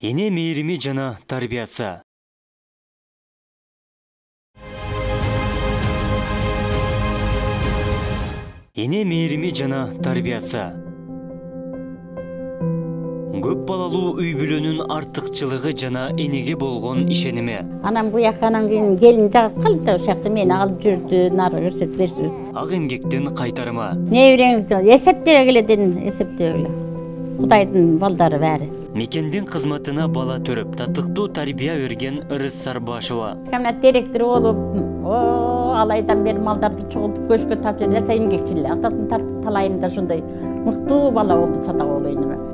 Эне мейрими жана тарбиясы. Эне мейрими жана тарбиясы. Көп балалуу үй бүлөнүн артыкчылыгы жана энеге болгон ишеними. Анам бу жакканан кийин келин жагып калды, ошакта мени алып жүрдү, нары көрсөтүп берди. Ак эмгектин кайтарымы. Небереңизди эсептебегиле дедим, эсептебегиле. Кудайдын балдары баары. Мекендин кызматына бала төрөп, татыктуу тарбия берген Ырыс Сарбашева. Коммунат директору болуп, алайдан бери малдарды чогултуп көчкө тапшырып, эмгекчил. Атасын тартып талайымда ушундай мыктуу бала болду Садак Уулу.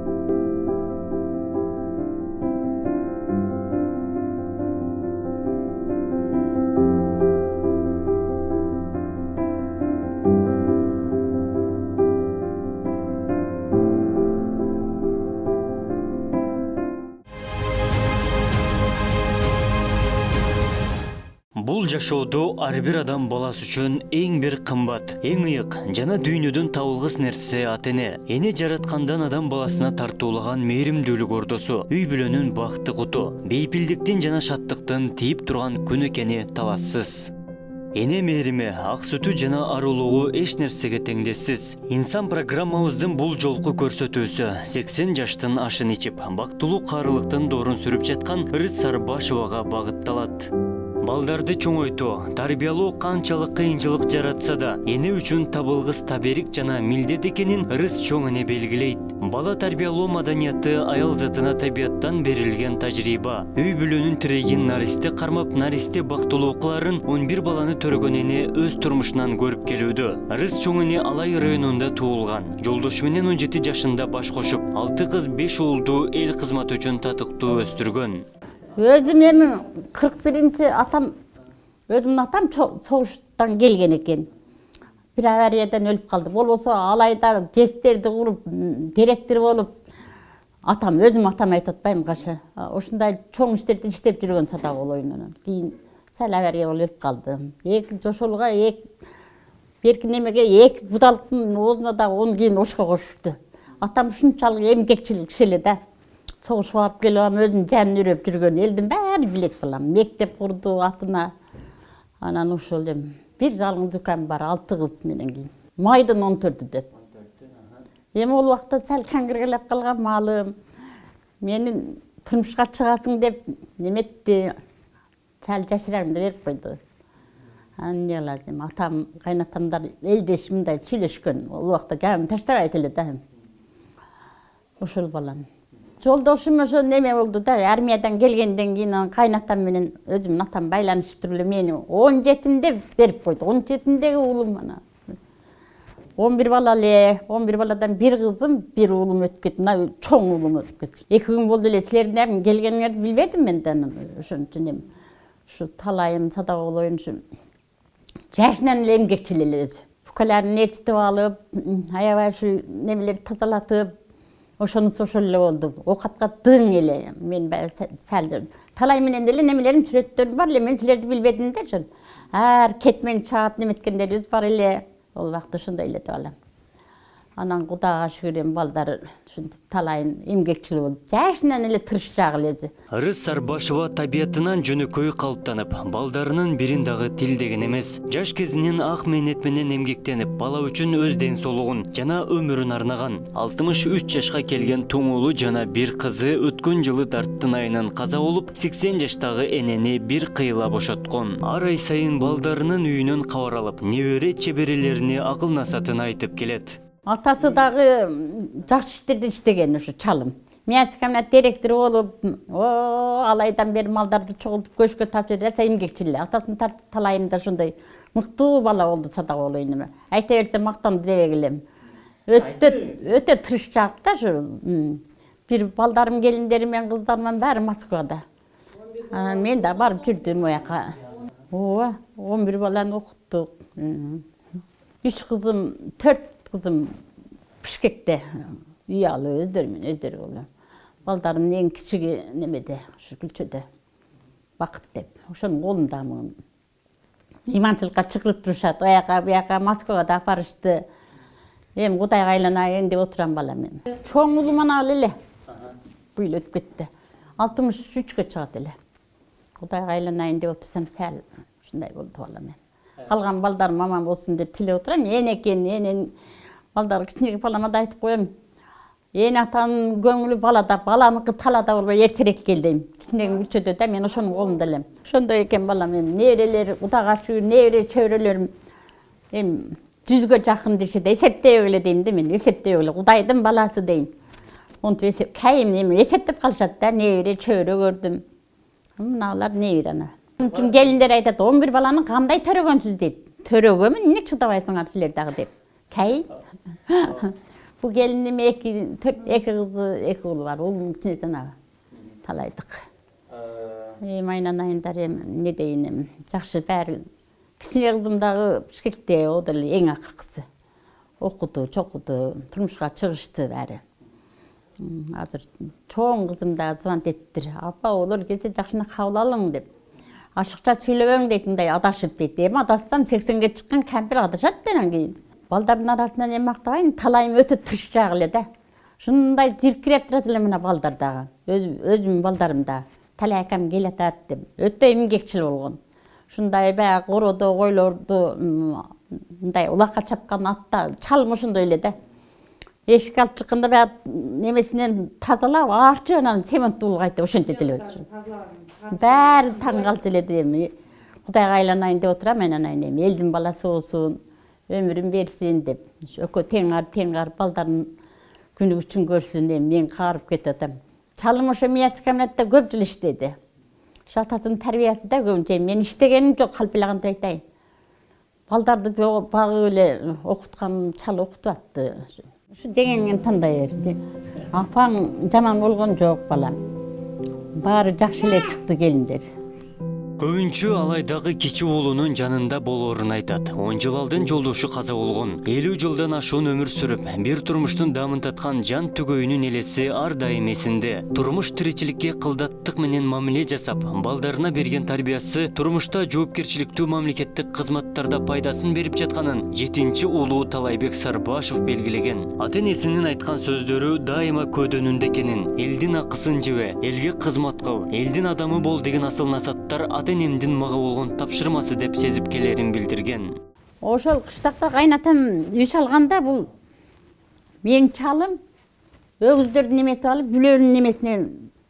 Бул жашоодо ар бир адам баласы үчүн эң бир кымбат, эң ыйык жана дүйнөдөн табылгыс нерсе ата-эне. Эне жараткандан адам баласына тартуулаган мээримдүүлүк ордосу, үй бүлөнүн бакыты куту, бейпилдиктин жана шаттыктын тийип турган күн экени талассыз. Эне мээрими, ак сүтү жана арулугу эч нерсеге теңдессиз. Инсан программабыздын бул жолку көрсөтүүсү 80 жаштын ашын ичип, бактылуу каарылыктын доорун сүрүп жаткан Ырыс Сарбашевага багытталат. Балдарды чоңойтуу, тарбиялоо канчалык кыйынчылык жаратса да, эне үчүн табылгыс таберик жана милдет экенин Ырыс чоң эне белгилейт. Бала тарбиялоо маданияты аял затына табияттан берилген тажрыйба. Үй бүлөнүн тирегин наристе кармап, наристе бактылуу кыларын 11 баланы төрөгөн эне өз турмушунан көрүп келүүдө. Ырыс чоң эне Алай районунда туулган. Жолдошу менен 17 жашында баш кошуп, 6 кыз 5 уулду эл кызматы үчүн татыктуу өстүргөн. Өзüm эми 41-ci özümün atam soğuştan gelgen eken. Bir avariyadan ölüp kaldı. Bolboso Alayda gesтерди kurup, direktor olup, özüm atam aytып атпайм kaşı. Oşunday çoğun işlerdi iştep жүргөн Садак Уулунан. Keyin sal avariya болуп ölüp kaldı. Эки жошолуга, берки немеге, эки budalыктын оозуна да onu keyin oşka koşuştu. Atam ушунчалык эмгекчил киши эле да. Soğuş varıp geliyorum, özüm canını ürep жүргөн eldim bari bilek balam. Mektep kurdu atına. Anan uşul dem. Bir жалгыз ukam var, 6 kız menen keyin. Maydın 14'ü dep. Em ol vaqtda sal kangırgılap kalgan malım. Menin turmuşka çıgasың dep nemetти sal jaşıramды berip koydu. Ne lazım? Atam, kaynatamlar eldeşimde süйлөшкөн. Ol vaqtda gavim taştar aytıldı da. Uşul balam. Жолдошум ошо неме болду да, армиядан келгенден кийин кайнатам менен өзүмдүн атам байланышып туруп эле мени 17-имде берип койду. 17-имдеги уулум ана. 11 бала эле, 11 баладан бир кызым, бир уулум өтүп кетти. Мына чоң уулум өтүп кетти. 2 күн болду эле силердин келгениңерди билбедим мен да. Ошон үчүн эми ушу талайым Садак Уулу ушу жашынан эле эмгекчил эле өзү. Букаларын ээрчитип алып, аябай ушу немелерди тазалатып, ошонусу ошол эле болду. Окатка дың эле. Мен сал талай менен деле немелерим сүрөттөрүм бар эле. Мен силерди билбедим да ошон. Ар кетмен чаап неметкендерибиз бар эле. Ол вакытта ошондой эле деп алам. Анан Кудайга шүгүр балдар ушинтип талайын эмгекчил болуп, жашынан эле тырышчак эле өзү. Ырыс Сарбашева табиятынан жөнөкөй калыптанып, балдарынын бирин дагы тилдеген эмес. Жаш кезинен ак мээнет менен эмгектенип, бала үчүн өз ден соолугун жана өмүрүн арнаган. 63 жашка келген тоң уулу жана бир кызы өткөн жылы Дарттын айынан каза болуп, 80 жаштагы энени бир кыйла бошоткон. Ар ай сайын балдарынын үйүнөн кабар алып, небере чеберелерине акыл насатын айтып келет. Atası dağı жакшы иштерди иштеген ушу чалым. Мен коммунат директору болуп, Alaydan beri малдарды чогултуп көчкө тапшырып, эмгекчил. Атасын тартып талайымда ошондой мыктуу бала болду Садак Уулу эне. Айта берсем мактанды дебегилем. Өтө тырышчак да ушу. Бир балдарым, келиндерим менен кыздарым баары Москвада. Мен да барып жүрдүм ояка. 11 баланы окуттук. 3 кызым, 4 kızım Bişkek'te üyalı özdürü oluyor. Baldarımın en küçüğü nemede, şu Gülçö'de vakit dep. Oşonun kolunda mı? İmançılıkka çıkırıp duruşat, ayaka bir yaka Moskva'da da aparıştı. Hem Kudayga aylanayın diye oturan bala men. Çoğun ulum ana ele. Böyle ötüp gitti. 63'ke чыгат эле. Кудайга айланайын деп отурсам, сәл ушундай болду бала мен. Калган балдарым аман болсун деп тилеп отурам. Энен балдар кичинеги балама да айтып коем. Эне атанын көңүлү балада, баланыкы талада болбой эртерээк кел дейм. Кичинеги күчөдө да мен ошонун колунда элем. Ошондой экен балам, эми неберелер, Кудайга шүгүр, небере чөйрөлөрүм эми 100ге жакын дешет, эсептеп эле дейм да мен, эсептеп эле Кудайдын баласы дейм. Онтип кайым эми эсептеп калышат да, небере чөйрө көрдүм. Мыналар небере ана. Үчүн келиндер айтат, 11 баланы кандай төрөгөнсүз дейт. Төрөгөмүн, эмне чыдабайсыңар силер дагы деп. Кай. Бу келиним эки кызы, эки уулу бар. Уулум ичинесен талайдык. Эми айнанайындар эми эмне дейин, жакшы баары. Кичине кызым дагы Бишкекте, о деле эң акыркысы. Окуду, чокуду, турмушка чыгышты баары. Азыр чоң кызым да звонт эттир. Апа, олар келсе жакшына кабыл алың деп. Ашыкча сүйлөбөң дейт, мындай адашып дейт. Эми адассам 80ге чыккан кемпир адашат анан кийин. Балдардын арасынан эми мактабайын, талайым өтө тышчак эле да. Шундай зиркиреп турат эле мына балдар дагы. Өзүмдүн балдарым да. Талай акам келатат деп. Өтө эмгекчил болгон. Шундай баягы коrodо койлорду мындай улакка чапкан аттар, чалым ошондой эле да. Эшик алып чыкканда баягы немесинен тазалап, арчы анан цемент дулу кайта ошентет эле өтүшүн. Баары таң калчу эле эми. Кудайга айланайын деп отурам, айнанайын эми элдин баласы болсун, өмүрүн берсин деп. Экөө тең балдарын күнү үчүн көрсүн эми мен каарып кетип атам. Чалым ошо миятчы комнатта көп жыл иштеди. Ошо атасынын тарбиясы да көбүнчө мен иштегеним жок, калпылаган айтайын. Балдарды багып эле окуткан чал окутуп атты. Ушу жеңеңен тандай бер. Апаң жаман болгон жок балам. Баары жакшы эле чыкты келиндер. Көбүнчө алайдагы кичи уулунун жанында болоорун айтат. 10 жыл алдын жолдошу каза болгон. 50 жылдан ашуун өмүр сүрүп, бир турмуштун дамын таткан жан түгөйүнүн элеси ар дайым эсинде. Турмуш тиричиликке кылдаттык менен мамиле жасап, балдарына берген тарбиясы турмушта жоопкерчиликтүү мамлекеттик кызматтарда пайдасын берип жатканын 7-уулу Талайбек Сарбашев белгилеген. Ата-энесинин айткан сөздөрү дайыма көдөнүндө экенин, элдин акысын жебе, элге кызмат кыл, элдин адамы бол деген асыл насаттар ата-энемдин мага болгон тапшырмасы деп сезип келерин билдирген. Ошол кыштакта кайнатам үй салганда бул мен чалым өгүздөрдү неметип алып, бүлөнүн немесине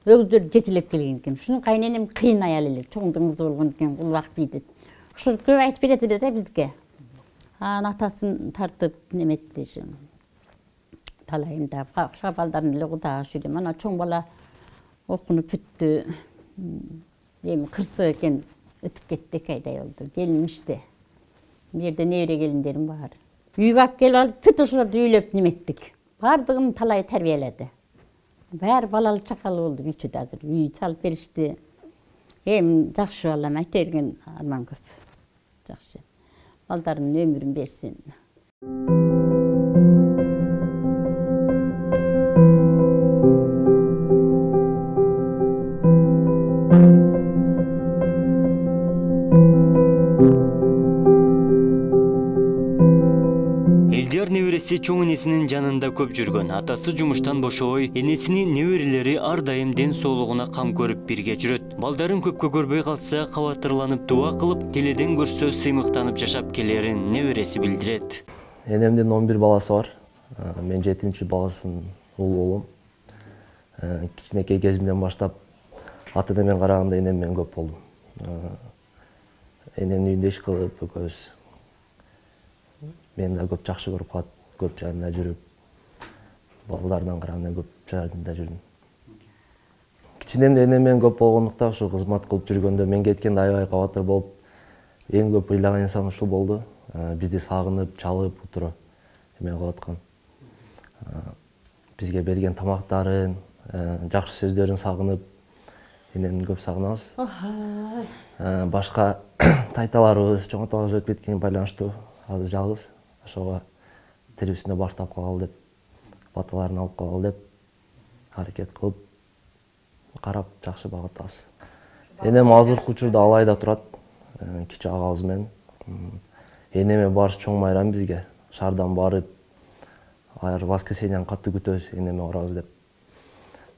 өгүздөр жетелеп келген экен. Шуну кайненем кыйын аял эле, чоңдун кызы болгон экен, улак бийди. Ошол көп айтып берет эле да бизге. Анын атасын тартып неметти. Талайымда бакша балдарын эле Кудайга шүгүр. Мана чоң бала окунуп бүттү. Эми кырсык экен, өтүп кетти, 2 айдай болду. Келиним иште. Бу жерде небере келиндерим бар. Үйгө алып келип алып, бүт ошолорду үйлөп неметтик. Бардыгын талай тарбиялады. Баары балалы чакалы болду күйчүдө азыр. Үй салып беришти. Эми жакшы балам, айта берген арман көп. Жакшы. Балдарынын өмүрүн берсин. Элдияр небереси чоң энесинин жанында көп жүргөн. Атасы жумуштан бошобой, энесинин неберелери ар дайым ден соолугуна кам көрүп бирге жүрөт. Балдарын көпкө көрбөй калса, кабатырланып дуа кылып, теледен көрсө сыймыктанып жашап келерин небереси билдирет. Энемдин 11 баласы бар. Мен 7-чи баласын уулу болом. Кичинекей кезимден баштап ата-энемен караганда энеммен көп болдум. Энемдин үйүндө иш кылып, экөөбүз мен да көп жакшы көрүп калат, көп жанында жүрүп, балдардан караганда көп жанында жүрдүм. Кичинемде энемен көп болгондуктан ушу кызмат кылып жүргөндө мен кеткенде аябай кабатыр болуп, эң көп ыйлаган инсан ушул болду. Бизди сагынып, чалып отуруп эме кылып аткан. Бизге берген тамактарын, жакшы сөздөрүн сагынып, энемди көп сагынабыз. Башка тайталарыбыз, чоң аталарыбыз өтүп кеткенге байланыштуу азыр жалгыз. Ошого тирүүсүндө баштап калалы деп, баталарын алып калалы деп аракет кылып, карап жакшы багытабыз. Энем азыркы учурда Алайда турат, кичи агабыз менен. Энеме барыш чоң майрам бизге. Шаардан барып, воскресеньяны катты күтөбүз, энеме барабыз деп.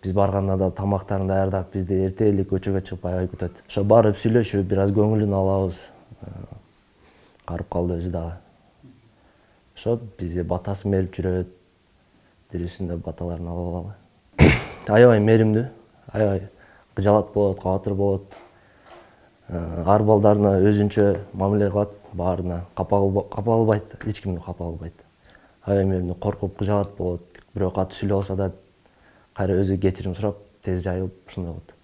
Биз барганда да тамактарын даярдап, бизди эрте эле көчөгө чыгып аябай күтөт. Ошо барып сүйлөшүп, бир аз көңүлүн алабыз. Карып калды өзү дагы. Ошо бизге батасын берип жүрөт. Дирүүсүндө баталарын алып алалы. Аябай мээримдүү, аябай кыжалат болот, кабатыр болот. Ар балдарына өзүнчө мамиле кылат, баарына капа албайт, эч кимди капа албайт. Аябай мээримдүү, коркуп кыжалат болот. Бирөө катуу сүйлөп алса да кайра өзү кечирим сурап, тез жайылып ушундай болот.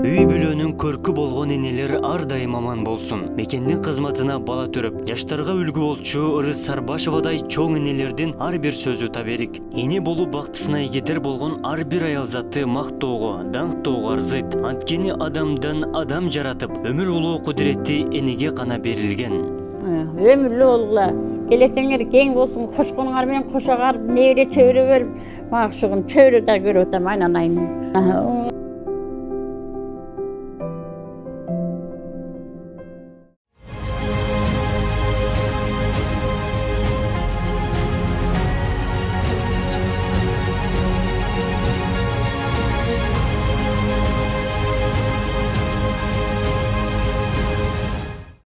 Үй бүлөнүн көркү болгон энелер ар дайым аман болсун. Мекендин кызматына бала төрөп, жаштарга үлгү болчу Ырыс Сарбашевадай чоң энелердин ар бир сөзү таберик. Эне болуу бактысына ийгедер болгон ар бир аял заты мактоого, даңктоого арзыйт. Анткени адамдан адам жаратып, өмүр улуу кудурети энеге гана берилген. Өмүрлүү болгула, келечеңер кең болсун, кошконуңар менен кошогар, небере чөйрө берип, мага ушугун чөйрө да көрүп атам, айнанайым.